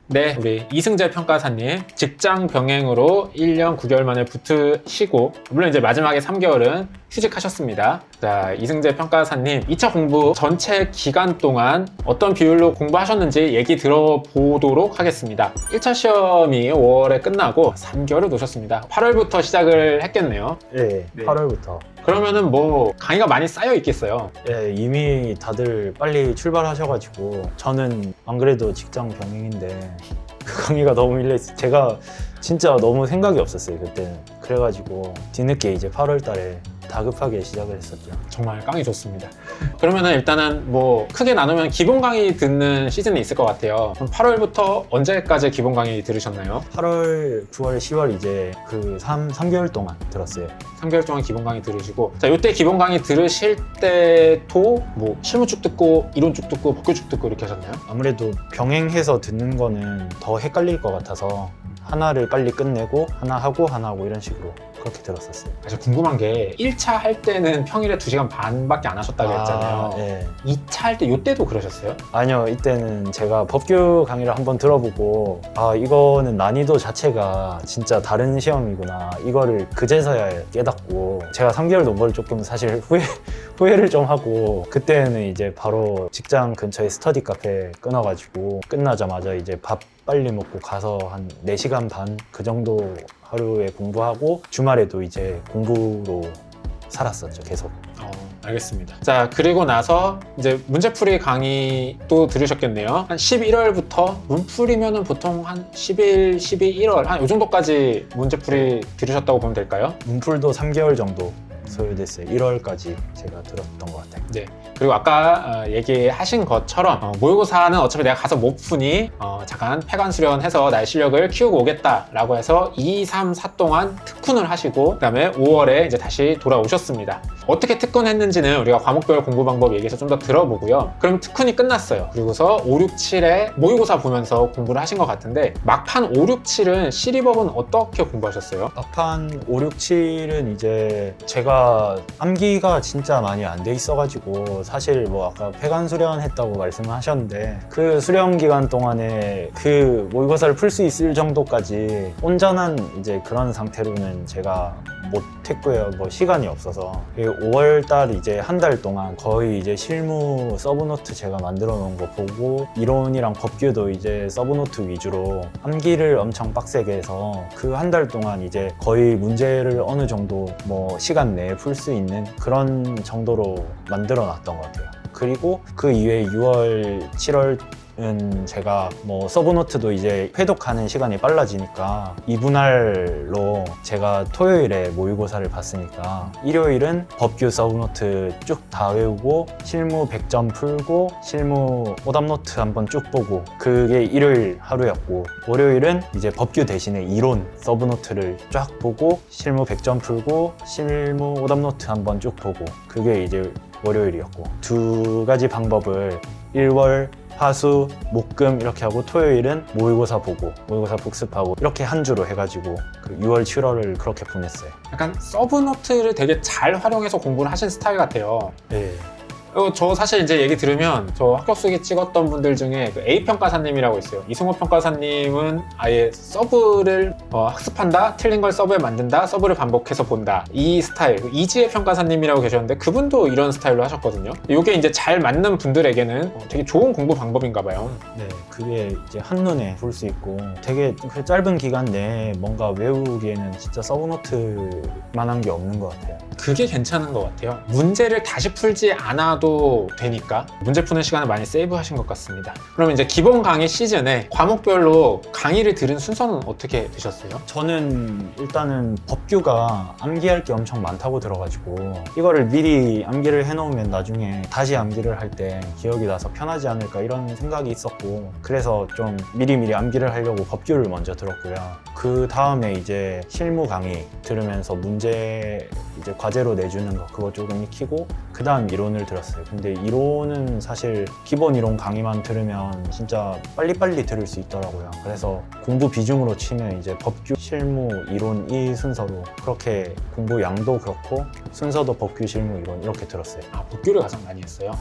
네, 우리 이승재 평가사님 직장 병행으로 1년 9개월 만에 붙으시고 물론 이제 마지막에 3개월은 휴직하셨습니다. 자, 이승재 평가사님 2차 공부 전체 기간 동안 어떤 비율로 공부하셨는지 얘기 들어보도록 하겠습니다. 1차 시험이 5월에 끝나고 3개월을 놓으셨습니다. 8월부터 시작을 했겠네요. 네, 네. 8월부터. 그러면은 뭐 강의가 많이 쌓여 있겠어요. 예, 이미 다들 빨리 출발하셔가지고 저는 안 그래도 직장 병행인데 그 강의가 너무 밀려있어요. 제가 진짜 너무 생각이 없었어요 그때는. 그래가지고 뒤늦게 이제 8월 달에 다급하게 시작을 했었죠. 정말 깡이 좋습니다. 그러면은 일단은 뭐 크게 나누면 기본 강의 듣는 시즌이 있을 것 같아요. 그럼 8월부터 언제까지 기본 강의 들으셨나요? 8월, 9월, 10월 이제 그 3개월 동안 들었어요. 3개월 동안 기본 강의 들으시고 자, 이때 기본 강의 들으실 때도 뭐 실무 쭉 듣고 이론 쭉 듣고 복교 쭉 듣고 이렇게 하셨나요? 아무래도 병행해서 듣는 거는 더 헷갈릴 것 같아서 하나를 빨리 끝내고 하나 하고 이런 식으로 그렇게 들었었어요. 저 궁금한 게 1차 할 때는 평일에 2시간 반밖에 안 하셨다고 했잖아요. 네. 2차 할 때 이때도 그러셨어요? 아니요, 이때는 제가 법규 강의를 한번 들어보고 이거는 난이도 자체가 진짜 다른 시험이구나, 이거를 그제서야 깨닫고 제가 3개월 논 걸 조금 사실 후회를 좀 하고 그때는 이제 바로 직장 근처에 스터디 카페 끊어가지고 끝나자마자 이제 밥 빨리 먹고 가서 한 4시간 반 그 정도 하루에 공부하고 주말에도 이제 공부로 살았었죠, 계속. 알겠습니다. 자, 그리고 나서 이제 문제풀이 강의 또 들으셨겠네요. 한 11월부터 문풀이면은 보통 한 10일, 12, 1월 한 이 정도까지 문제풀이 들으셨다고 보면 될까요? 문풀도 3개월 정도 소요됐어요. 1월까지 제가 들었던 것 같아요. 네. 그리고 아까 얘기하신 것처럼 모의고사는 어차피 내가 가서 못 푸니 잠깐 폐관 수련해서 나의 실력을 키우고 오겠다라고 해서 2, 3, 4 동안 특훈을 하시고 그다음에 5월에 이제 다시 돌아오셨습니다. 어떻게 특훈했는지는 우리가 과목별 공부 방법 얘기해서 좀 더 들어보고요. 그럼 특훈이 끝났어요. 그리고서 5, 6, 7에 모의고사 보면서 공부를 하신 것 같은데 막판 5, 6, 7은 시리법은 어떻게 공부하셨어요? 막판 5, 6, 7은 이제 제가 암기가 진짜 많이 안 돼 있어가지고 사실 뭐 아까 폐관 수련했다고 말씀을 하셨는데 그 수련 기간 동안에 그 모의고사를 풀 수 있을 정도까지 온전한 이제 그런 상태로는 제가 못했고요. 뭐 시간이 없어서 5월달 이제 한 달 동안 거의 이제 실무 서브노트 제가 만들어 놓은 거 보고 이론이랑 법규도 이제 서브노트 위주로 암기를 엄청 빡세게 해서 그 한 달 동안 이제 거의 문제를 어느 정도 뭐 시간 내에 풀 수 있는 그런 정도로 만들어 놨던 것 같아요. 그리고 그 이후에 6월, 7월 은 제가 뭐 서브노트도 이제 회독하는 시간이 빨라지니까 2분할로 제가 토요일에 모의고사를 봤으니까 일요일은 법규 서브노트 쭉 다 외우고 실무 100점 풀고 실무 오답노트 한번 쭉 보고 그게 일요일 하루였고 월요일은 이제 법규 대신에 이론 서브노트를 쫙 보고 실무 100점 풀고 실무 오답노트 한번 쭉 보고 그게 이제 월요일이었고 두 가지 방법을 1월 화수, 목금 이렇게 하고 토요일은 모의고사 보고 모의고사 복습하고 이렇게 한 주로 해가지고 그 6월, 7월을 그렇게 보냈어요. 약간 서브노트를 되게 잘 활용해서 공부를 하신 스타일 같아요. 네. 저 사실 이제 얘기 들으면 저 합격수기 찍었던 분들 중에 그 A 평가사님이라고 있어요. 이승호 평가사님은 아예 서브를 학습한다, 틀린 걸 서브에 만든다, 서브를 반복해서 본다 이 스타일. 이지혜 평가사님이라고 계셨는데 그분도 이런 스타일로 하셨거든요. 이게 이제 잘 맞는 분들에게는 되게 좋은 공부 방법인가 봐요. 네, 그게 이제 한눈에 볼 수 있고 되게 그 짧은 기간 내에 뭔가 외우기에는 진짜 서브노트만한 게 없는 것 같아요. 그게 괜찮은 것 같아요. 문제를 다시 풀지 않아도 되니까 문제 푸는 시간을 많이 세이브하신 것 같습니다. 그럼 이제 기본 강의 시즌에 과목별로 강의를 들은 순서는 어떻게 되셨어요? 저는 일단은 법규가 암기할 게 엄청 많다고 들어가지고 이거를 미리 암기를 해놓으면 나중에 다시 암기를 할 때 기억이 나서 편하지 않을까 이런 생각이 있었고 그래서 좀 미리미리 암기를 하려고 법규를 먼저 들었고요. 그 다음에 이제 실무 강의 들으면서 문제 이제 과제로 내주는 거 그거 조금 익히고 그 다음 이론을 들었어요. 근데 이론은 사실 기본 이론 강의만 들으면 진짜 빨리빨리 들을 수 있더라고요. 그래서 공부 비중으로 치면 이제 법규, 실무, 이론 이 순서로 그렇게 공부 양도 그렇고 순서도 법규, 실무, 이론 이렇게 들었어요. 복교를 가장 많이 했어요?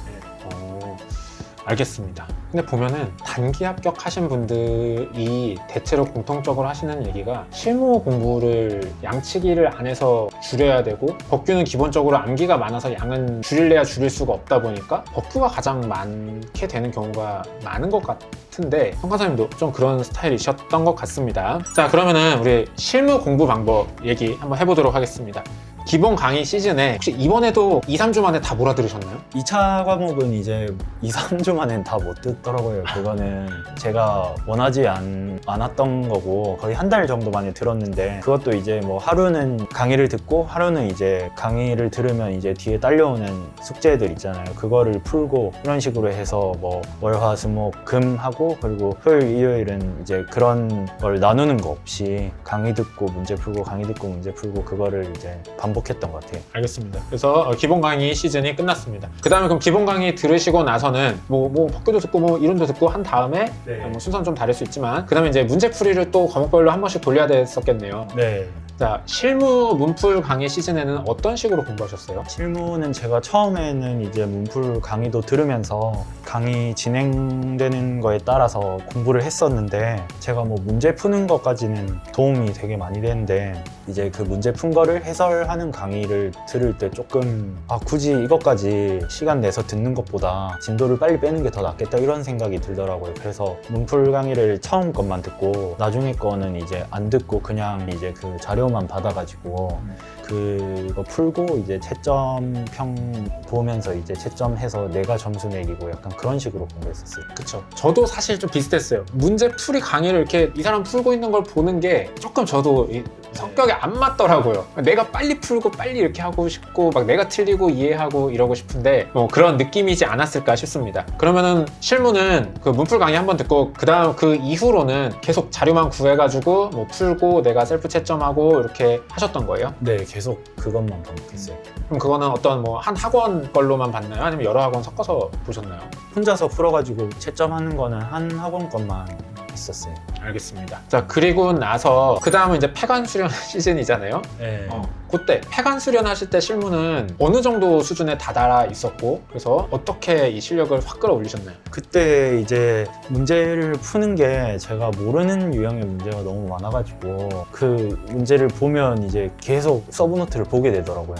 알겠습니다. 근데 보면은 단기 합격하신 분들이 대체로 공통적으로 하시는 얘기가 실무 공부를 양치기를 안 해서 줄여야 되고, 법규는 기본적으로 암기가 많아서 양은 줄일래야 줄일 수가 없다 보니까 법규가 가장 많게 되는 경우가 많은 것 같은데, 평가사님도 좀 그런 스타일이셨던 것 같습니다. 자, 그러면은 우리 실무 공부 방법 얘기 한번 해보도록 하겠습니다. 기본 강의 시즌에 혹시 이번에도 2, 3주 만에 다 몰아들으셨나요? 2차 과목은 이제 2, 3주 만엔 다 못 듣더라고요. 그거는 제가 원하지 않았던 거고, 거의 한 달 정도 만에 들었는데, 그것도 이제 뭐 하루는 강의를 듣고 하루는 이제 강의를 들으면 이제 뒤에 딸려오는 숙제들 있잖아요. 그거를 풀고 이런 식으로 해서 뭐 월화 수목 금 하고, 그리고 토요일 일요일은 이제 그런 걸 나누는 거 없이 강의 듣고 문제 풀고 강의 듣고 문제 풀고 그거를 이제 반복했던 것 같아요. 알겠습니다. 그래서 기본 강의 시즌이 끝났습니다. 그 다음에 그럼 기본 강의 들으시고 나서는 뭐 법규도 듣고 뭐 이론도 듣고 한 다음에 뭐 순서는 좀 다를 수 있지만, 그 다음에 이제 문제풀이를 또 과목별로 한 번씩 돌려야 됐었겠네요. 네. 자, 실무 문풀 강의 시즌에는 어떤 식으로 공부하셨어요? 실무는 제가 처음에는 이제 문풀 강의도 들으면서 강의 진행되는 거에 따라서 공부를 했었는데, 제가 뭐 문제 푸는 것까지는 도움이 되게 많이 되는데, 이제 그 문제 푼 거를 해설하는 강의를 들을 때 조금 굳이 이것까지 시간 내서 듣는 것보다 진도를 빨리 빼는 게 더 낫겠다 이런 생각이 들더라고요. 그래서 문풀 강의를 처음 것만 듣고 나중에 거는 이제 안 듣고 그냥 이제 그 자료만 받아가지고 그거 풀고 이제 채점평 보면서 이제 채점해서 내가 점수 매기고 약간 그런 식으로 공부했었어요. 그쵸. 저도 사실 좀 비슷했어요. 문제풀이 강의를 이렇게 이 사람 풀고 있는 걸 보는 게 조금 저도 성격에 안 맞더라고요. 내가 빨리 풀고 빨리 이렇게 하고 싶고 막 내가 틀리고 이해하고 이러고 싶은데 뭐 그런 느낌이지 않았을까 싶습니다. 그러면은 실무는 그 문풀 강의 한번 듣고 그다음 그 이후로는 계속 자료만 구해가지고 뭐 풀고 내가 셀프 채점하고 이렇게 하셨던 거예요? 네, 계속 그것만 반복했어요. 그럼 그거는 어떤 뭐 한 학원 걸로만 봤나요? 아니면 여러 학원 섞어서 보셨나요? 혼자서 풀어가지고 채점하는 거는 한 학원 것만 했었어요. 알겠습니다. 자, 그리고 나서 그 다음은 이제 폐관 수련 시즌이잖아요. 네. 그때 폐관 수련하실 때 실무는 어느 정도 수준에 다다라 있었고, 그래서 어떻게 이 실력을 확 끌어올리셨나요? 그때 이제 문제를 푸는 게 제가 모르는 유형의 문제가 너무 많아가지고 그 문제를 보면 이제 계속 서브노트를 보게 되더라고요.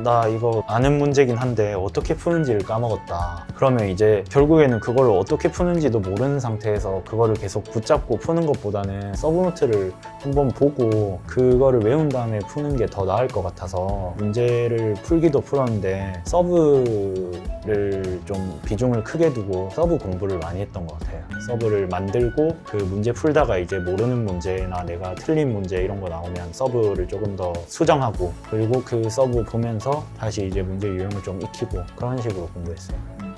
나 이거 아는 문제긴 한데 어떻게 푸는지를 까먹었다. 그러면 이제 결국에는 그걸 어떻게 푸는지도 모르는 상태에서 그거를 계속 붙잡고 푸는 것보다는 서브노트를 한번 보고 그거를 외운 다음에 푸는 게 더 나을 것 같아서 문제를 풀기도 풀었는데 서브를 좀 비중을 크게 두고 서브 공부를 많이 했던 것 같아요. 서브를 만들고 그 문제 풀다가 이제 모르는 문제나 내가 틀린 문제 이런 거 나오면 서브를 조금 더 수정하고, 그리고 그 서브 보면서 다시 이제 문제 유형을 좀 익히고 그런 식으로 공부했어요.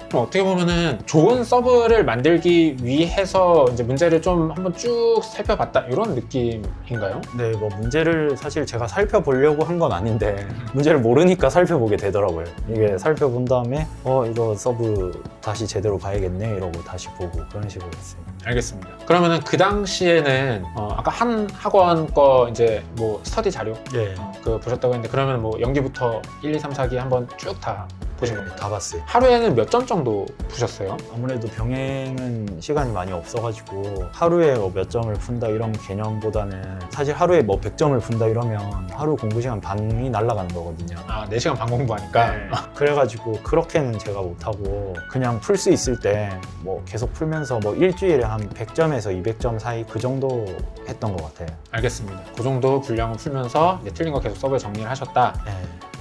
그럼 어떻게 보면은 좋은 서브를 만들기 위해서 이제 문제를 좀 한번 쭉 살펴봤다 이런 느낌인가요? 네, 뭐 문제를 사실 제가 살펴보려고 한 건 아닌데 문제를 모르니까 살펴보게 되더라고요. 이게 살펴본 다음에 이거 서브 다시 제대로 봐야겠네 이러고 다시 보고 그런 식으로 했어요. 알겠습니다. 그러면은 그 당시에는 아까 한 학원 거 이제 뭐 스터디 자료 네, 그 보셨다고 했는데, 그러면 뭐 연기부터 1, 2, 3, 4기 한번 쭉 다 보신 건가요? 다 봤어요. 하루에는 몇 점 정도 푸셨어요? 아무래도 병행은 시간이 많이 없어가지고 하루에 뭐 몇 점을 푼다 이런 개념보다는 사실 하루에 뭐 100점을 푼다 이러면 하루 공부 시간 반이 날아가는 거거든요. 4시간 반 공부하니까. 그래가지고 그렇게는 제가 못하고 그냥 풀 수 있을 때 뭐 계속 풀면서 뭐 일주일에 한 100점에서 200점 사이 그 정도 했던 것 같아요. 알겠습니다. 그 정도 분량을 풀면서 이제 틀린 거 계속 서브에 정리를 하셨다. 네.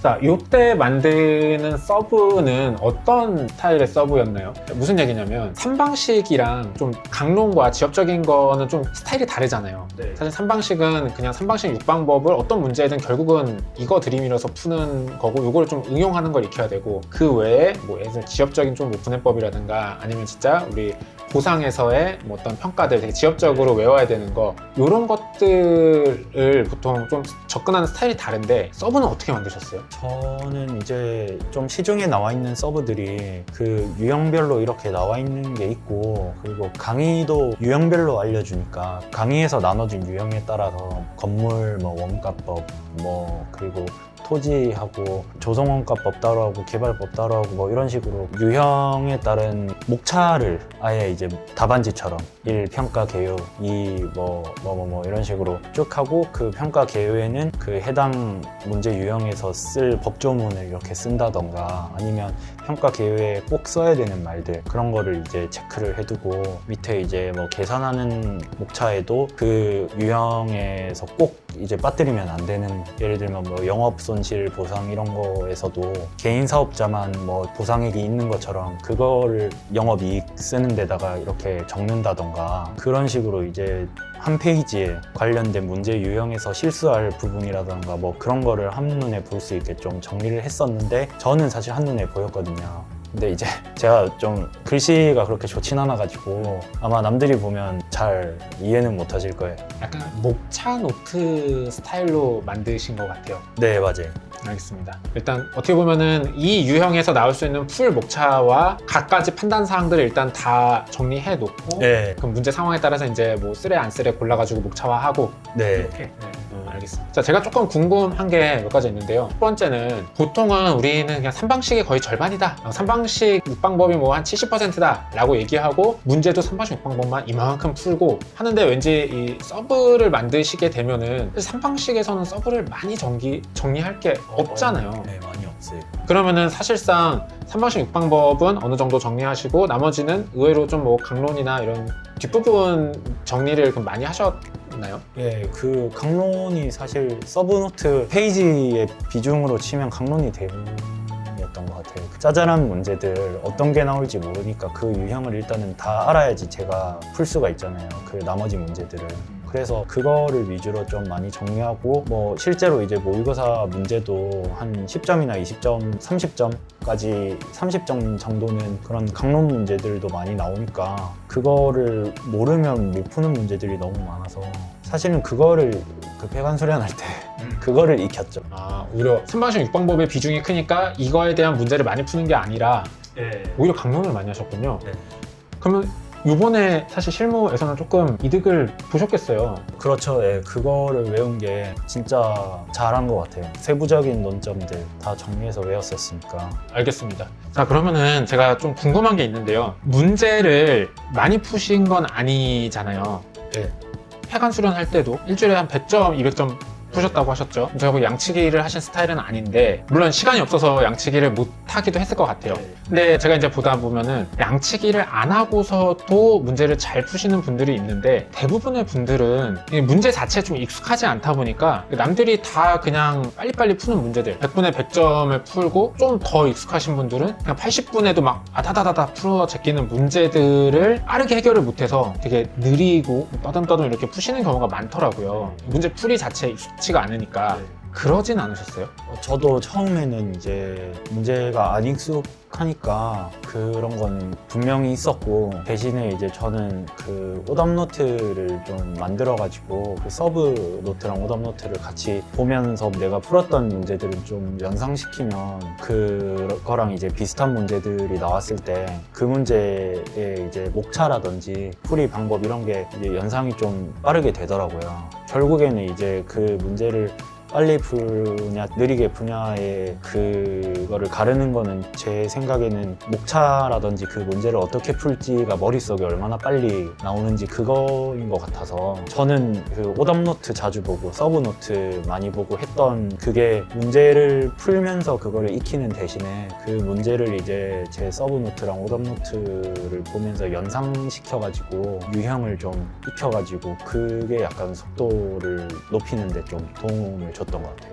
자, 요때 만드는 서브는 어떤 스타일의 서브였나요? 무슨 얘기냐면 3방식이랑 좀 강론과 지엽적인 거는 좀 스타일이 다르잖아요. 네. 사실 3방식은 그냥 3방식 6방법을 어떤 문제든 결국은 이거 들이밀어서 푸는 거고, 요거를 좀 응용하는 걸 익혀야 되고, 그 외에 뭐 예를 들어 지엽적인 좀 분해법이라든가 아니면 진짜 우리 보상에서의 뭐 어떤 평가들 되게 지엽적으로 외워야 되는 거, 요런 것들을 보통 좀 접근하는 스타일이 다른데 서브는 어떻게 만드셨어요? 저는 이제 좀 시중에 나와 있는 서브들이 그 유형별로 이렇게 나와 있는 게 있고, 그리고 강의도 유형별로 알려주니까 강의에서 나눠진 유형에 따라서 건물, 뭐 원가법, 뭐 그리고 토지하고 조성원가법 따로 하고 개발법 따로 하고 뭐 이런 식으로 유형에 따른 목차를 아예 이제 답안지처럼 1 평가 개요, 2 뭐 이런 식으로 쭉 하고 그 평가 개요에는 그 해당 문제 유형에서 쓸 법조문을 이렇게 쓴다던가 아니면 평가 개요에 꼭 써야 되는 말들 그런 거를 이제 체크를 해두고 밑에 이제 뭐 계산하는 목차에도 그 유형에서 꼭 이제 빠뜨리면 안 되는 예를 들면 뭐 영업 손실 보상 이런 거에서도 개인 사업자만 뭐 보상액이 있는 것처럼 그거를 영업이익 쓰는 데다가 이렇게 적는다던가 그런 식으로 이제 한 페이지에 관련된 문제 유형에서 실수할 부분이라던가 뭐 그런 거를 한눈에 볼 수 있게 좀 정리를 했었는데 저는 사실 한눈에 보였거든요. 근데 이제 제가 좀 글씨가 그렇게 좋진 않아가지고 아마 남들이 보면 잘 이해는 못 하실 거예요. 약간 목차 노트 스타일로 만드신 것 같아요. 네, 맞아요. 알겠습니다. 일단 어떻게 보면은 이 유형에서 나올 수 있는 풀 목차와 각가지 판단 사항들을 일단 다 정리해 놓고 네. 그럼 문제 상황에 따라서 이제 뭐 쓰래 안 쓰래 골라가지고 목차화하고 네. 이렇게. 알겠습니다. 자, 제가 조금 궁금한 게 몇 가지 있는데요. 첫 번째는 보통은 우리는 그냥 3방식이 거의 절반이다. 3방식 6방법이 뭐 한 70%다 라고 얘기하고 문제도 3방식 6방법만 이만큼 풀고 하는데 왠지 이 서브를 만드시게 되면은 3방식에서는 서브를 많이 정리할 게 없잖아요. 네, 많이 없어요. 그러면은 사실상 3방식 6방법은 어느 정도 정리하시고 나머지는 의외로 좀 뭐 강론이나 이런 뒷부분 정리를 그럼 많이 하셨나요? 예, 그 강론이 사실 서브노트 페이지의 비중으로 치면 강론이 대부분이었던 것 같아요. 짜잘한 문제들 어떤 게 나올지 모르니까 그 유형을 일단은 다 알아야지 제가 풀 수가 있잖아요. 그 나머지 문제들을. 그래서 그거를 위주로 좀 많이 정리하고 뭐 실제로 이제 모의고사 문제도 한 10점이나 20점, 30점까지 30점 정도는 그런 강론 문제들도 많이 나오니까 그거를 모르면 못 푸는 문제들이 너무 많아서 사실은 그거를 그 폐관 수련할 때 그거를 익혔죠. 아, 오히려 3방식 6방법의 비중이 크니까 이거에 대한 문제를 많이 푸는 게 아니라 오히려 강론을 많이 하셨군요. 네. 그러면 요번에 사실 실무에서는 조금 이득을 보셨겠어요. 그렇죠. 예, 그거를 외운 게 진짜 잘한 것 같아요. 세부적인 논점들 다 정리해서 외웠었으니까. 알겠습니다. 자, 그러면은 제가 좀 궁금한 게 있는데요. 문제를 많이 푸신 건 아니잖아요. 네. 폐관 수련할 때도 일주일에 한 100점, 200점 푸셨다고 하셨죠. 저하고 양치기를 하신 스타일은 아닌데 물론 시간이 없어서 양치기를 못 하기도 했을 것 같아요. 근데 제가 이제 보다 보면은 양치기를 안 하고서도 문제를 잘 푸시는 분들이 있는데 대부분의 분들은 이 문제 자체에 좀 익숙하지 않다 보니까 남들이 다 그냥 빨리빨리 푸는 문제들 100분에 100점을 풀고 좀 더 익숙하신 분들은 그냥 80분에도 막 아다다다다 풀어 제끼는 문제들을 빠르게 해결을 못해서 되게 느리고 떠듬떠듬 이렇게 푸시는 경우가 많더라고요. 문제 풀이 자체에 익숙지가 않으니까. 그러진 않으셨어요? 저도 처음에는 이제 문제가 안 익숙하니까 그런 건 분명히 있었고 대신에 이제 저는 그 오답노트를 좀 만들어가지고 그 서브 노트랑 오답노트를 같이 보면서 내가 풀었던 문제들을 좀 연상시키면 그거랑 이제 비슷한 문제들이 나왔을 때 그 문제의 이제 목차라든지 풀이 방법 이런 게 이제 연상이 좀 빠르게 되더라고요. 결국에는 이제 그 문제를 빨리 푸냐 느리게 푸냐의 그거를 가르는 거는 제 생각에는 목차라든지 그 문제를 어떻게 풀지가 머릿속에 얼마나 빨리 나오는지 그거인 것 같아서 저는 그 오답노트 자주 보고 서브노트 많이 보고 했던 그게 문제를 풀면서 그거를 익히는 대신에 그 문제를 이제 제 서브노트랑 오답노트를 보면서 연상시켜가지고 유형을 좀 익혀가지고 그게 약간 속도를 높이는데 좀 도움을 줬던 것 같아요.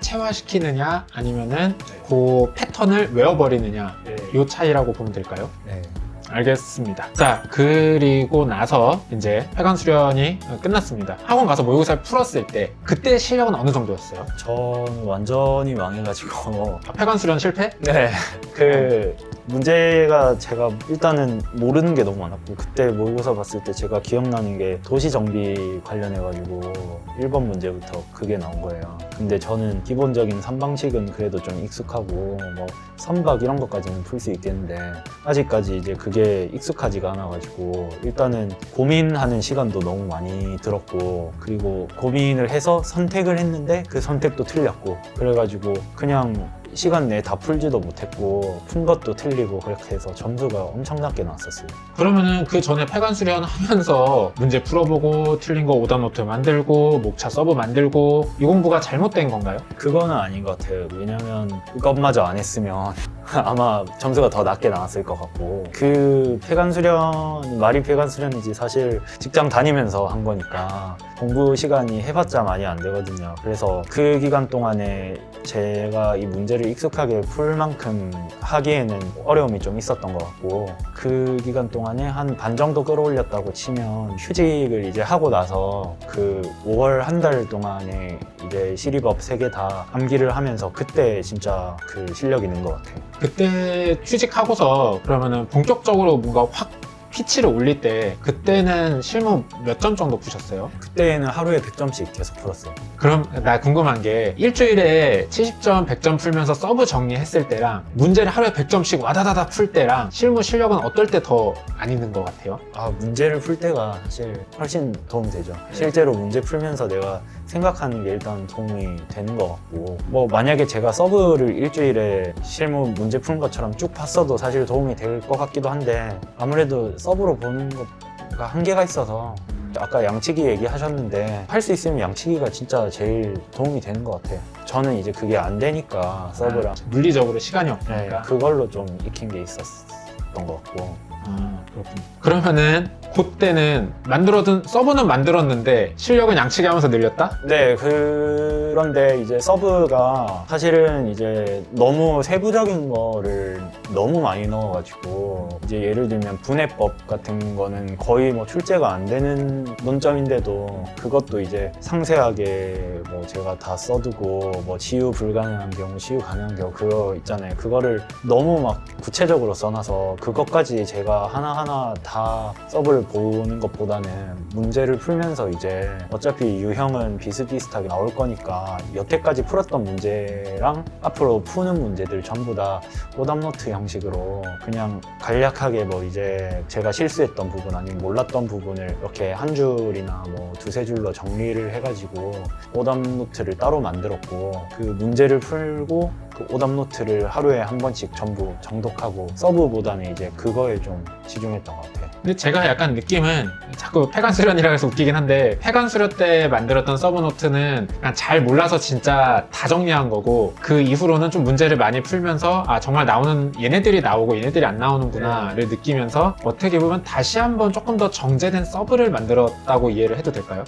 체화시키느냐 아니면은 그 패턴을 외워버리느냐 이 차이라고 보면 될까요? 네. 알겠습니다. 자, 그리고 나서 이제 폐관 수련이 끝났습니다. 학원 가서 모의고사를 풀었을 때 그때 실력은 어느 정도였어요? 전 완전히 망해가지고 폐관 수련 실패? 네. 그 문제가 제가 일단은 모르는 게 너무 많았고, 그때 모의고사 봤을 때 제가 기억나는 게 도시 정비 관련해가지고 1번 문제부터 그게 나온 거예요. 근데 저는 기본적인 산방식은 그래도 좀 익숙하고 뭐 선박 이런 것까지는 풀 수 있겠는데 아직까지 이제 그게 익숙하지가 않아가지고 일단은 고민하는 시간도 너무 많이 들었고, 그리고 고민을 해서 선택을 했는데 그 선택도 틀렸고, 그래가지고 그냥 시간 내에 다 풀지도 못했고 푼 것도 틀리고 그렇게 해서 점수가 엄청나게 나왔었어요. 그러면은 그 전에 폐관 수련 하면서 문제 풀어보고 틀린 거 오답노트 만들고 목차 서브 만들고 이 공부가 잘못된 건가요? 그거는 아닌 것 같아요. 왜냐면 그것마저 안 했으면 아마 점수가 더 낮게 나왔을 것 같고, 그 폐관 수련, 말이 폐관 수련이지 사실 직장 다니면서 한 거니까 공부 시간이 해봤자 많이 안 되거든요. 그래서 그 기간 동안에 제가 이 문제를 익숙하게 풀 만큼 하기에는 어려움이 좀 있었던 것 같고, 그 기간 동안에 한 반 정도 끌어올렸다고 치면 휴직을 이제 하고 나서 그 5월 한 달 동안에 이제 시리법 3개 다 암기를 하면서 그때 진짜 그 실력이 는 것 같아요. 그때 취직하고서 그러면은 본격적으로 뭔가 확 피치를 올릴 때 그때는 실무 몇 점 정도 푸셨어요? 그때는 하루에 100점씩 계속 풀었어요. 그럼 나 궁금한 게 일주일에 70점, 100점 풀면서 서브 정리했을 때랑 문제를 하루에 100점씩 와다다다 풀 때랑 실무 실력은 어떨 때 더 안 있는 것 같아요? 문제를 풀 때가 사실 훨씬 도움 되죠. 실제로 문제 풀면서 내가 생각하는 게 일단 도움이 되는 것 같고, 뭐 만약에 제가 서브를 일주일에 실무 문제 푸는 것처럼 쭉 봤어도 사실 도움이 될 것 같기도 한데, 아무래도 서브로 보는 것가 한계가 있어서, 아까 양치기 얘기하셨는데 할 수 있으면 양치기가 진짜 제일 도움이 되는 것 같아요. 저는 이제 그게 안 되니까 서브랑 물리적으로 시간이 네, 없으니까. 그걸로 좀 익힌 게 있었던 것 같고. 그렇군요. 그러면은 그때는 만들어둔 서브는 만들었는데 실력은 양치기 하면서 늘렸다? 네, 그런데 이제 서브가 사실은 이제 너무 세부적인 거를 너무 많이 넣어가지고, 이제 예를 들면 분해법 같은 거는 거의 뭐 출제가 안 되는 논점인데도 그것도 이제 상세하게 뭐 제가 다 써두고, 뭐 치유 불가능한 경우, 치유 가능한 경우 그거 있잖아요. 그거를 너무 막 구체적으로 써놔서 그것까지 제가 하나하나 다 서브를 보는 것보다는 문제를 풀면서 이제 어차피 유형은 비슷비슷하게 나올 거니까 여태까지 풀었던 문제랑 앞으로 푸는 문제들 전부 다 오답노트 형식으로 그냥 간략하게 뭐 이제 제가 실수했던 부분 아니면 몰랐던 부분을 이렇게 한 줄이나 뭐 두세 줄로 정리를 해가지고 오답노트를 따로 만들었고, 그 문제를 풀고 그 오답노트를 하루에 한 번씩 전부 정독하고 서브보다는 이제 그거에 좀 집중했던 것 같아요. 근데 제가 약간 느낌은 자꾸 폐관 수련이라 해서 웃기긴 한데, 폐관 수련 때 만들었던 서브 노트는 그냥 잘 몰라서 진짜 다 정리한 거고, 그 이후로는 좀 문제를 많이 풀면서 정말 나오는 얘네들이 나오고 얘네들이 안 나오는구나를 느끼면서 어떻게 보면 다시 한번 조금 더 정제된 서브를 만들었다고 이해를 해도 될까요?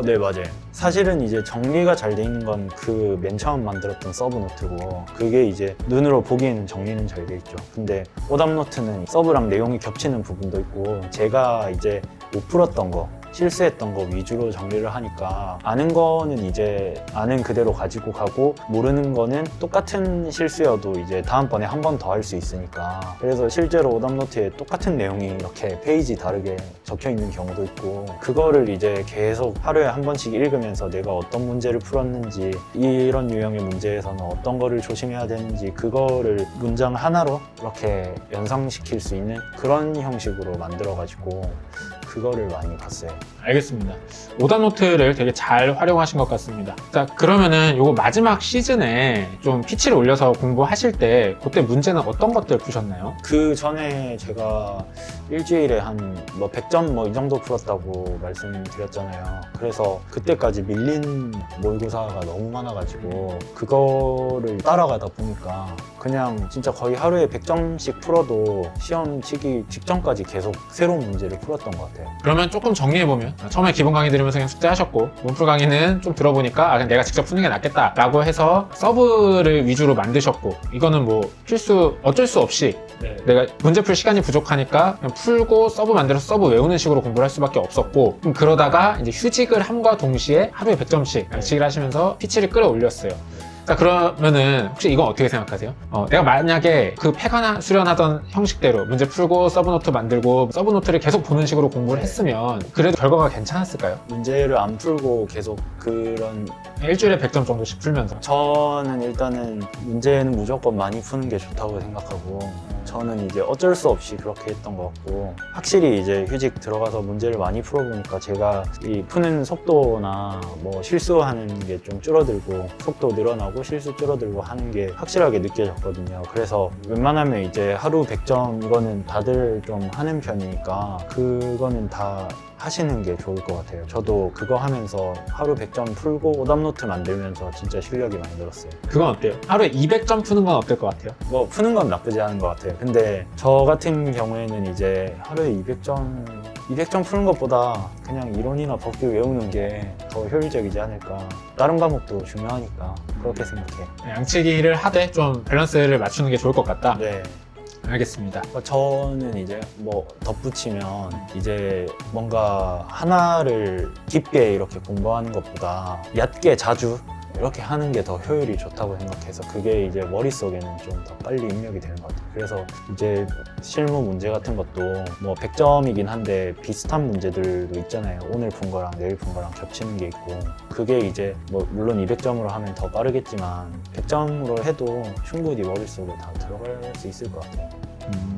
네, 맞아요. 사실은 이제 정리가 잘 돼 있는 건 그 맨 처음 만들었던 서브 노트고, 그게 이제 눈으로 보기에는 정리는 잘 돼 있죠. 근데 오답 노트는 서브랑 내용이 겹치는 부분도 있고, 제가 이제 못 풀었던 거, 실수했던 거 위주로 정리를 하니까 아는 거는 이제 아는 그대로 가지고 가고, 모르는 거는 똑같은 실수여도 이제 다음번에 한 번 더 할 수 있으니까. 그래서 실제로 오답노트에 똑같은 내용이 이렇게 페이지 다르게 적혀 있는 경우도 있고, 그거를 이제 계속 하루에 한 번씩 읽으면서 내가 어떤 문제를 풀었는지, 이런 유형의 문제에서는 어떤 거를 조심해야 되는지, 그거를 문장 하나로 이렇게 연상시킬 수 있는 그런 형식으로 만들어가지고 그거를 많이 봤어요. 알겠습니다. 오답노트를 되게 잘 활용하신 것 같습니다. 자, 그러면은 요거 마지막 시즌에 좀 피치를 올려서 공부하실 때 그때 문제는 어떤 것들 푸셨나요? 그 전에 제가 일주일에 한 뭐 100점 뭐 이 정도 풀었다고 말씀드렸잖아요. 그래서 그때까지 밀린 모의고사가 너무 많아가지고 그거를 따라가다 보니까 그냥 진짜 거의 하루에 100점씩 풀어도 시험 치기 직전까지 계속 새로운 문제를 풀었던 것 같아요. 그러면 조금 정리해보면, 처음에 기본 강의 들으면서 그냥 숙제하셨고, 문풀 강의는 좀 들어보니까 그냥 내가 직접 푸는 게 낫겠다 라고 해서 서브를 위주로 만드셨고, 이거는 뭐 필수 어쩔 수 없이 내가 문제 풀 시간이 부족하니까 그냥 풀고 서브 만들어서 서브 외우는 식으로 공부를 할 수밖에 없었고, 그러다가 이제 휴직을 함과 동시에 하루에 100점씩 양치기를 하시면서 피치를 끌어올렸어요. 자, 그러면은 혹시 이건 어떻게 생각하세요? 내가 만약에 그 폐관 수련하던 형식대로 문제 풀고 서브노트 만들고 서브노트를 계속 보는 식으로 공부를 했으면 그래도 결과가 괜찮았을까요? 문제를 안 풀고 계속 그런 일주일에 100점 정도씩 풀면서. 저는 일단은 문제는 무조건 많이 푸는 게 좋다고 생각하고 저는 이제 어쩔 수 없이 그렇게 했던 것 같고 확실히 이제 휴직 들어가서 문제를 많이 풀어보니까 제가 이 푸는 속도나 뭐 실수하는 게 좀 줄어들고 속도 늘어나고 실수 줄어들고 하는 게 확실하게 느껴졌거든요. 그래서 웬만하면 이제 하루 100점 이거는 다들 좀 하는 편이니까 그거는 다 하시는 게 좋을 것 같아요. 저도 그거 하면서 하루 100점 풀고 오답노트 만들면서 진짜 실력이 많이 늘었어요. 그건 어때요? 하루에 200점 푸는 건 어떨 것 같아요? 뭐 푸는 건 나쁘지 않은 것 같아요. 근데 저 같은 경우에는 이제 하루에 200점 푸는 것보다 그냥 이론이나 법규 외우는 게 더 효율적이지 않을까. 다른 과목도 중요하니까 그렇게 생각해요. 양치기를 하되 좀 밸런스를 맞추는 게 좋을 것 같다. 네. 알겠습니다. 저는 이제 뭐 덧붙이면 이제 뭔가 하나를 깊게 이렇게 공부하는 것보다 얕게 자주 이렇게 하는 게 더 효율이 좋다고 생각해서 그게 이제 머릿속에는 좀 더 빨리 입력이 되는 것 같아요. 그래서 이제 실무 문제 같은 것도 뭐 100점이긴 한데 비슷한 문제들도 있잖아요. 오늘 푼 거랑 내일 푼 거랑 겹치는 게 있고 그게 이제 뭐 물론 200점으로 하면 더 빠르겠지만 100점으로 해도 충분히 머릿속에 다 들어갈 수 있을 것 같아요.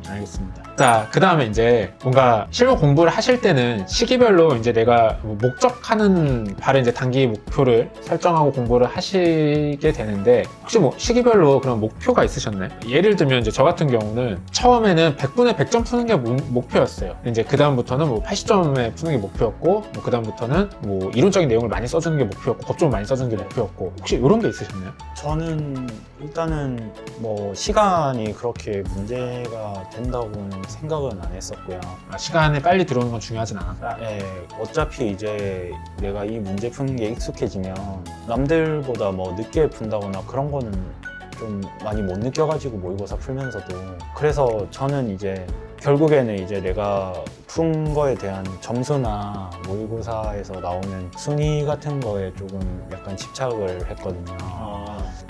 알겠습니다. 자, 그 다음에 이제 뭔가 실무 공부를 하실 때는 시기별로 이제 내가 뭐 목적하는 바로 이제 단기 목표를 설정하고 공부를 하시게 되는데 혹시 뭐 시기별로 그런 목표가 있으셨나요? 예를 들면 이제 저 같은 경우는 처음에는 100분에 100점 푸는 게 목표였어요. 이제 그 다음부터는 뭐 80점에 푸는 게 목표였고 뭐 그 다음부터는 뭐 이론적인 내용을 많이 써주는 게 목표였고 법조를 많이 써주는 게 목표였고 혹시 이런 게 있으셨나요? 저는 일단은 뭐 시간이 그렇게 문제가 된다고는 생각은 안 했었고요. 시간에 빨리 들어오는 건 중요하진 않았다. 네, 어차피 이제 내가 이 문제 푸는 게 익숙해지면 남들보다 뭐 늦게 푼다거나 그런 거는 좀 많이 못 느껴가지고 모의고사 풀면서도 그래서 저는 이제 결국에는 이제 내가 푼 거에 대한 점수나 모의고사에서 나오는 순위 같은 거에 조금 약간 집착을 했거든요.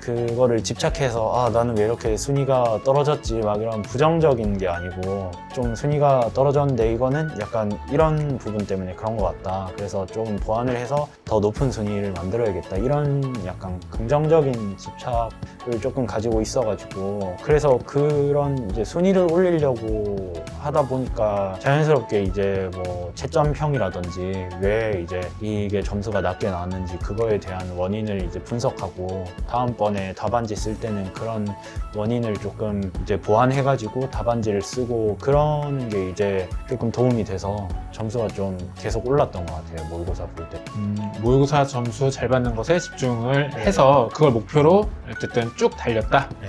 그거를 집착해서 아 나는 왜 이렇게 순위가 떨어졌지 막 이런 부정적인 게 아니고 좀 순위가 떨어졌는데 이거는 약간 이런 부분 때문에 그런 것 같다. 그래서 조금 보완을 해서 더 높은 순위를 만들어야겠다. 이런 약간 긍정적인 집착을 조금 가지고 있어가지고 그래서 그런 이제 순위를 올리려고 하다 보니까 자연스럽게 이제 뭐 채점평이라든지 왜 이제 이게 점수가 낮게 나왔는지 그거에 대한 원인을 이제 분석하고 다음번에 답안지 쓸 때는 그런 원인을 조금 이제 보완해가지고 답안지를 쓰고 그런 게 이제 조금 도움이 돼서 점수가 좀 계속 올랐던 것 같아요. 모의고사 볼 때. 모의고사 점수 잘 받는 것에 집중을 네. 해서 그걸 목표로 어쨌든 쭉 달렸다. 네.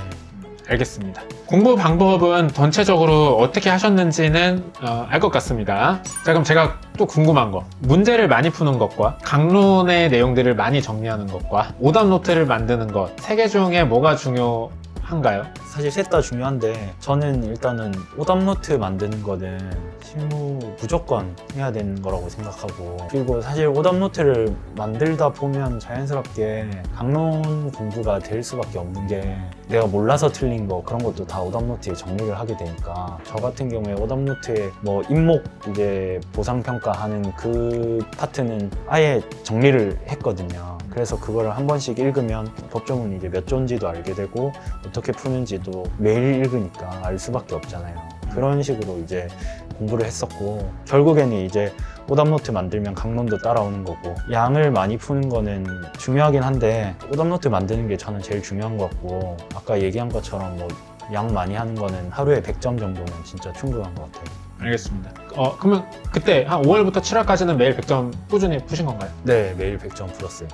알겠습니다. 공부 방법은 전체적으로 어떻게 하셨는지는 알 것 같습니다. 자, 그럼 제가 또 궁금한 거. 문제를 많이 푸는 것과 강론의 내용들을 많이 정리하는 것과 오답 노트를 만드는 것. 세 개 중에 뭐가 중요한가요? 사실 셋 다 중요한데 저는 일단은 오답노트 만드는 거는 실무 무조건 해야 되는 거라고 생각하고 그리고 사실 오답노트를 만들다 보면 자연스럽게 강론 공부가 될 수밖에 없는 게 내가 몰라서 틀린 거 그런 것도 다 오답노트에 정리를 하게 되니까 저 같은 경우에 오답노트에 뭐 인목 이제 보상평가하는 그 파트는 아예 정리를 했거든요. 그래서 그거를 한 번씩 읽으면 법조문 이제 몇 조인지도 알게 되고 어떻게 푸는지도 매일 읽으니까 알 수밖에 없잖아요. 그런 식으로 이제 공부를 했었고 결국에는 이제 오답노트 만들면 강론도 따라오는 거고 양을 많이 푸는 거는 중요하긴 한데 오답노트 만드는 게 저는 제일 중요한 것 같고 아까 얘기한 것처럼 뭐 양 많이 하는 거는 하루에 100점 정도는 진짜 충분한 것 같아요. 알겠습니다. 그러면 그때 한 5월부터 7월까지는 매일 100점 꾸준히 푸신 건가요? 네, 매일 100점 풀었어요.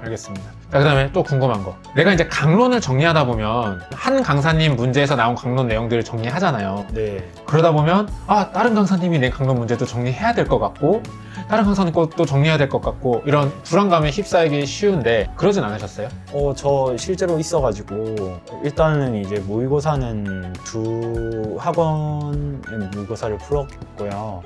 알겠습니다. 자, 그 다음에 또 궁금한 거. 내가 이제 강론을 정리하다 보면 한 강사님 문제에서 나온 강론 내용들을 정리하잖아요. 네. 그러다 보면 다른 강사님이 내 강론 문제도 정리해야 될 것 같고 다른 강사님 것도 정리해야 될 것 같고 이런 불안감에 휩싸이기 쉬운데 그러진 않으셨어요? 저 실제로 있어가지고 일단은 이제 모의고사는 두 학원의 모의고사를 풀었고요. 있잖아요.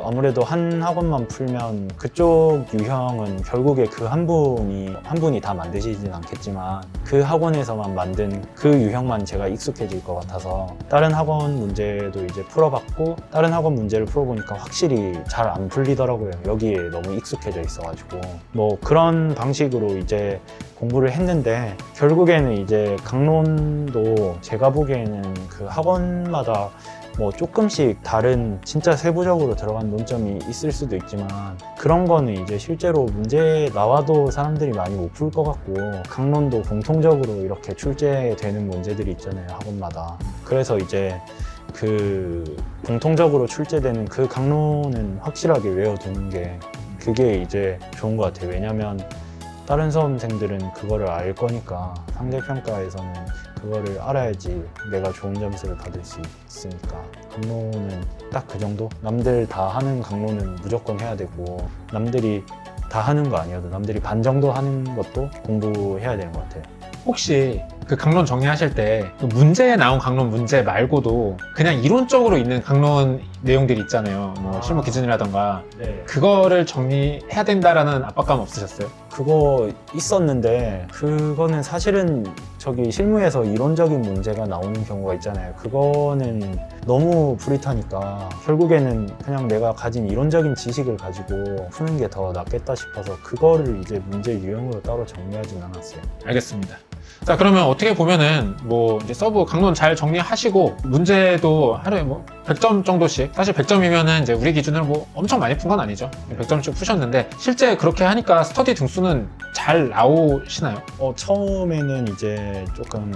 아무래도 한 학원만 풀면 그쪽 유형은 결국에 그 한 분이 다 만드시진 않겠지만 그 학원에서만 만든 그 유형만 제가 익숙해질 것 같아서 다른 학원 문제도 이제 풀어봤고 다른 학원 문제를 풀어보니까 확실히 잘 안 풀리더라고요. 여기에 너무 익숙해져 있어가지고 뭐 그런 방식으로 이제 공부를 했는데 결국에는 이제 강론도 제가 보기에는 그 학원마다 뭐 조금씩 다른 진짜 세부적으로 들어간 논점이 있을 수도 있지만 그런 거는 이제 실제로 문제 나와도 사람들이 많이 못 풀 것 같고 강론도 공통적으로 이렇게 출제되는 문제들이 있잖아요, 학원마다. 그래서 이제 그 공통적으로 출제되는 그 강론은 확실하게 외워두는 게 그게 이제 좋은 것 같아요. 왜냐면 다른 수험생들은 그거를 알 거니까 상대평가에서는 그거를 알아야지 내가 좋은 점수를 받을 수 있으니까 강론은 딱 그 정도? 남들 다 하는 강론은 무조건 해야 되고 남들이 다 하는 거 아니어도 남들이 반 정도 하는 것도 공부해야 되는 것 같아요. 혹시 그 강론 정리하실 때그 문제에 나온 강론 문제 말고도 그냥 이론적으로 있는 강론 내용들이 있잖아요. 뭐 실무 기준이라던가 네. 그거를 정리해야 된다라는 압박감 없으셨어요? 그거 있었는데 그거는 사실은 저기 실무에서 이론적인 문제가 나오는 경우가 있잖아요. 그거는 너무 브릿하니까 결국에는 그냥 내가 가진 이론적인 지식을 가지고 푸는 게 더 낫겠다 싶어서 그거를 이제 문제 유형으로 따로 정리하진 않았어요. 알겠습니다. 자, 그러면 어떻게 보면은 뭐 이제 서브 강론 잘 정리하시고 문제도 하루에 뭐 100점 정도씩, 사실 100점이면은 이제 우리 기준으로 뭐 엄청 많이 푼 건 아니죠. 100점씩 푸셨는데 실제 그렇게 하니까 스터디 등수는 잘 나오시나요? 처음에는 이제 조금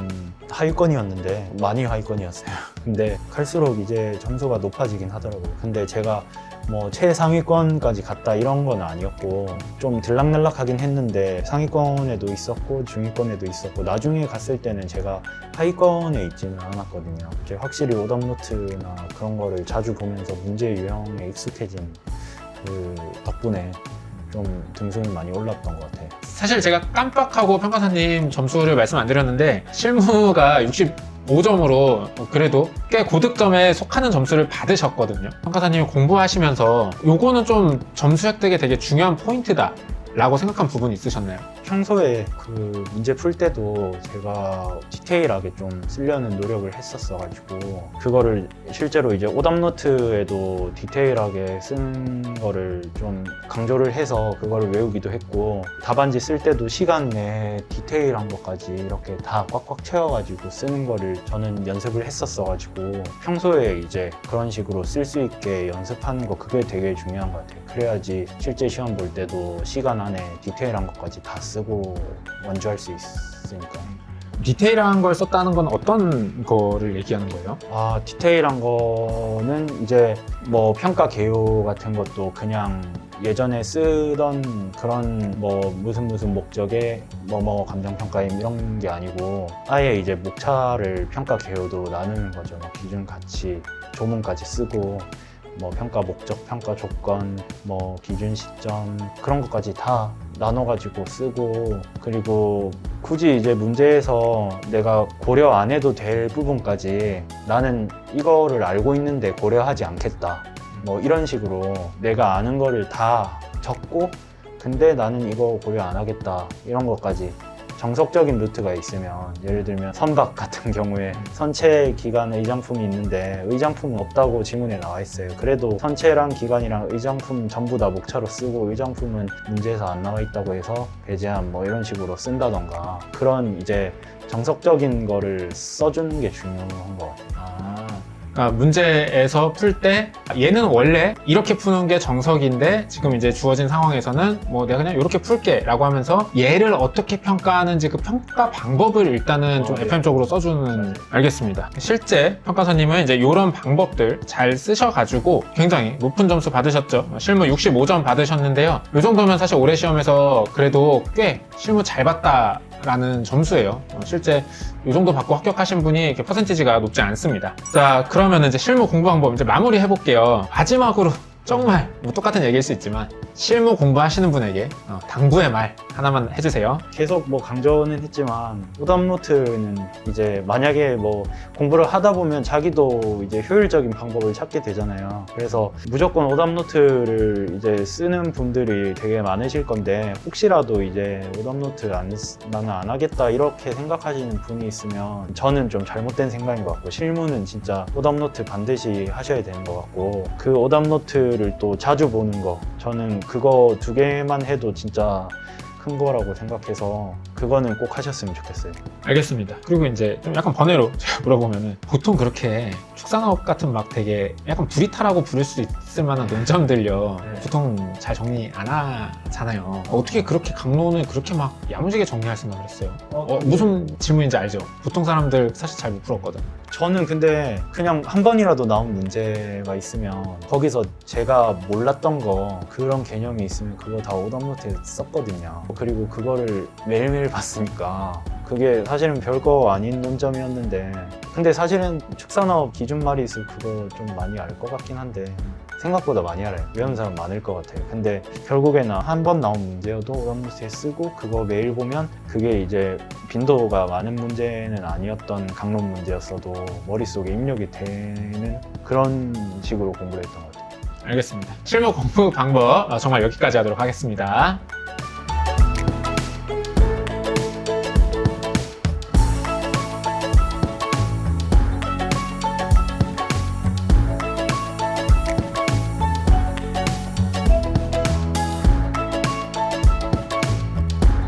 하위권이었는데 많이 하위권이었어요. 근데 갈수록 이제 점수가 높아지긴 하더라고요. 근데 제가 뭐 최상위권까지 갔다 이런 건 아니었고 좀 들락날락하긴 했는데 상위권에도 있었고 중위권에도 있었고 나중에 갔을 때는 제가 하위권에 있지는 않았거든요. 이제 확실히 오답노트나 그런 거를 자주 보면서 문제 유형에 익숙해진 그 덕분에 좀 등수는 많이 올랐던 것 같아요. 사실 제가 깜빡하고 평가사님 점수를 말씀 안 드렸는데 실무가 65점으로 그래도 꽤 고득점에 속하는 점수를 받으셨거든요. 평가사님이 공부하시면서 요거는 좀 점수 획득에 되게 중요한 포인트다 라고 생각한 부분이 있으셨나요? 평소에 그 문제 풀 때도 제가 디테일하게 좀 쓰려는 노력을 했었어가지고 그거를 실제로 이제 오답노트에도 디테일하게 쓰는 거를 좀 강조를 해서 그거를 외우기도 했고 답안지 쓸 때도 시간 내에 디테일한 것까지 이렇게 다 꽉꽉 채워가지고 쓰는 거를 저는 연습을 했었어가지고 평소에 이제 그런 식으로 쓸 수 있게 연습하는 거 그게 되게 중요한 것 같아요. 그래야지 실제 시험 볼 때도 시간 안에 디테일한 것까지 다 쓰고 완주할 수 있으니까. 디테일한 걸 썼다는 건 어떤 거를 얘기하는 거예요? 디테일한 거는 이제 뭐 평가 개요 같은 것도 그냥 예전에 쓰던 그런 뭐 무슨 목적의 뭐뭐 감정평가임 이런 게 아니고 아예 이제 목차를 평가 개요도 나누는 거죠. 기준 가치, 조문까지 쓰고 뭐 평가 목적, 평가 조건, 뭐 기준 시점 그런 것까지 다 나눠가지고 쓰고 그리고 굳이 이제 문제에서 내가 고려 안 해도 될 부분까지 나는 이거를 알고 있는데 고려하지 않겠다 뭐 이런 식으로 내가 아는 거를 다 적고 근데 나는 이거 고려 안 하겠다 이런 것까지 정석적인 루트가 있으면 예를 들면 선박 같은 경우에 선체, 기간, 의장품이 있는데 의장품은 없다고 지문에 나와 있어요. 그래도 선체랑 기간이랑 의장품 전부 다 목차로 쓰고 의장품은 문제에서 안 나와 있다고 해서 배제한 뭐 이런 식으로 쓴다던가 그런 이제 정석적인 거를 써주는 게 중요한 것 같아요. 그러니까 문제에서 풀 때 얘는 원래 이렇게 푸는 게 정석인데 지금 이제 주어진 상황에서는 뭐 내가 그냥 이렇게 풀게 라고 하면서 얘를 어떻게 평가하는지 그 평가 방법을 일단은 좀 FM적으로 써주는. 알겠습니다. 실제 평가사님은 이제 이런 방법들 잘 쓰셔가지고 굉장히 높은 점수 받으셨죠. 실무 65점 받으셨는데요. 이 정도면 사실 올해 시험에서 그래도 꽤 실무 잘 봤다 라는 점수예요. 실제 이 정도 받고 합격하신 분이 이렇게 퍼센티지가 높지 않습니다. 자, 그러면 이제 실무 공부 방법 이제 마무리 해볼게요. 마지막으로 정말 뭐 똑같은 얘기일 수 있지만 실무 공부하시는 분에게 당부의 말 하나만 해주세요. 계속 뭐 강조는 했지만 오답노트는 이제 만약에 뭐 공부를 하다 보면 자기도 이제 효율적인 방법을 찾게 되잖아요. 그래서 무조건 오답노트를 이제 쓰는 분들이 되게 많으실 건데 혹시라도 이제 오답노트 나는 안 하겠다 이렇게 생각하시는 분이 있으면 저는 좀 잘못된 생각인 것 같고 실무는 진짜 오답노트 반드시 하셔야 되는 것 같고 그 오답노트를 또 자주 보는 거 저는 그거 2개만 해도 진짜 큰 거라고 생각해서 그거는 꼭 하셨으면 좋겠어요. 알겠습니다. 그리고 이제 좀 약간 번외로 제가 물어보면은 보통 그렇게 축산업 같은 막 되게 약간 불이탈하고 부를 수 있을 만한 논점들요. 네. 보통 잘 정리 안 하잖아요. 어떻게 그렇게 강론을 그렇게 막 야무지게 정리할 생각을 했어요? 무슨 질문인지 알죠? 보통 사람들 사실 잘 못 풀었거든. 저는 근데 그냥 한 번이라도 나온 문제가 있으면 거기서 제가 몰랐던 거 그런 개념이 있으면 그거 다 오답노트에 썼거든요. 그리고 그거를 매일매일 봤으니까 그게 사실은 별거 아닌 논점이었는데 근데 사실은 축산업 기준 마리수 그거 좀 많이 알 것 같긴 한데 생각보다 많이 알아요. 외우는 사람 많을 것 같아요. 근데 결국에는 한 번 나온 문제여도 오답노트에 쓰고 그거 매일 보면 그게 이제 빈도가 많은 문제는 아니었던 강론 문제였어도 머릿속에 입력이 되는 그런 식으로 공부를 했던 것 같아요. 알겠습니다. 실무 공부 방법 정말 여기까지 하도록 하겠습니다.